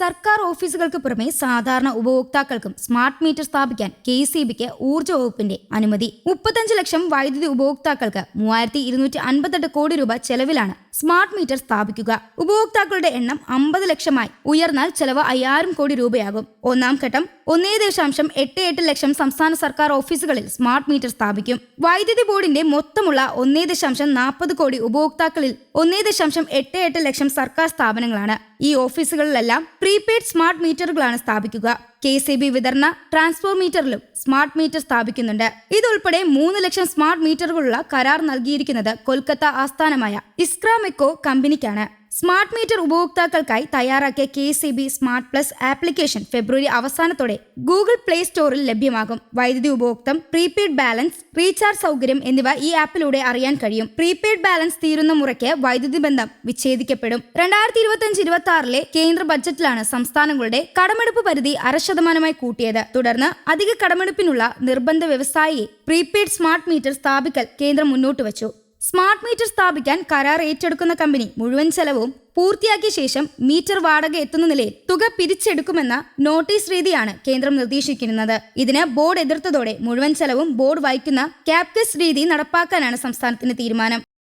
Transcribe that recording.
സർക്കാർ ഓഫീസുകൾക്ക് പുറമെ സാധാരണ ഉപഭോക്താക്കൾക്കും സ്മാർട്ട് മീറ്റർ സ്ഥാപിക്കാൻ KECBക്ക് ഊർജ്ജ വകുപ്പിന്റെ അനുമതി. 35 ലക്ഷം വൈദ്യുതി ഉപഭോക്താക്കൾക്ക് 3258 കോടി രൂപ ചെലവിലാണ് സ്മാർട്ട് മീറ്റർ സ്ഥാപിക്കുക. ഉപഭോക്താക്കളുടെ എണ്ണം 50 ലക്ഷമായി ഉയർന്നാൽ ചെലവ് 5000 കോടി രൂപയാകും. ഒന്നാം ഘട്ടം 1.88 ലക്ഷം സംസ്ഥാന സർക്കാർ ഓഫീസുകളിൽ സ്മാർട്ട് മീറ്റർ സ്ഥാപിക്കും. വൈദ്യുതി ബോർഡിന്റെ മൊത്തമുള്ള 1.40 കോടി ഉപഭോക്താക്കളിൽ 1.88 ലക്ഷം സർക്കാർ സ്ഥാപനങ്ങളാണ്. ഈ ഓഫീസുകളിലെല്ലാം പ്രീപെയ്ഡ് സ്മാർട്ട് മീറ്ററുകളാണ് സ്ഥാപിക്കുക. KECB വിതരണ ട്രാൻസ്ഫോർമീറ്ററിലും സ്മാർട്ട് മീറ്റർ സ്ഥാപിക്കുന്നുണ്ട്. ഇതുൾപ്പെടെ 3 ലക്ഷം സ്മാർട്ട് മീറ്ററുകളുള്ള കരാർ നൽകിയിരിക്കുന്നത് കൊൽക്കത്ത ആസ്ഥാനമായ ഇസ്ക്രാമെക്കോ കമ്പനിക്കാണ്. സ്മാർട്ട് മീറ്റർ ഉപഭോക്താക്കൾക്കായി തയ്യാറാക്കിയ KECB സ്മാർട്ട് പ്ലസ് ആപ്ലിക്കേഷൻ ഫെബ്രുവരി അവസാനത്തോടെ ഗൂഗിൾ പ്ലേ സ്റ്റോറിൽ ലഭ്യമാകും. വൈദ്യുതി ഉപഭോക്തം, പ്രീപെയ്ഡ് ബാലൻസ്, റീചാർജ് സൗകര്യം എന്നിവ ഈ ആപ്പിലൂടെ അറിയാൻ കഴിയും. പ്രീപെയ്ഡ് ബാലൻസ് തീരുന്ന മുറയ്ക്ക് വൈദ്യുതി ബന്ധം വിച്ഛേദിക്കപ്പെടും. 2025-26 കേന്ദ്ര ബജറ്റിലാണ് സംസ്ഥാനങ്ങളുടെ കടമെടുപ്പ് പരിധി 0.5% കൂട്ടിയത്. തുടർന്ന് അധിക കടമെടുപ്പിനുള്ള നിർബന്ധ വ്യവസായിയെ പ്രീപെയ്ഡ് സ്മാർട്ട് മീറ്റർ സ്ഥാപിക്കൽ കേന്ദ്രം മുന്നോട്ട് വച്ചു. സ്മാർട്ട് മീറ്റർ സ്ഥാപിക്കാൻ കരാർ ഏറ്റെടുക്കുന്ന കമ്പനി മുഴുവൻ ചെലവും പൂർത്തിയാക്കിയ ശേഷം മീറ്റർ വാടക എത്തുന്ന നിലയിൽ തുക പിരിച്ചെടുക്കുമെന്ന നോട്ടീസ് രീതിയാണ് കേന്ദ്രം നിർദ്ദേശിക്കുന്നത്. ഇതിന് ബോർഡ് എതിർത്തതോടെ മുഴുവൻ ചെലവും ബോർഡ് വഹിക്കുന്ന ക്യാപ്കസ് രീതി നടപ്പാക്കാനാണ് സംസ്ഥാനത്തിന്റെ തീരുമാനം.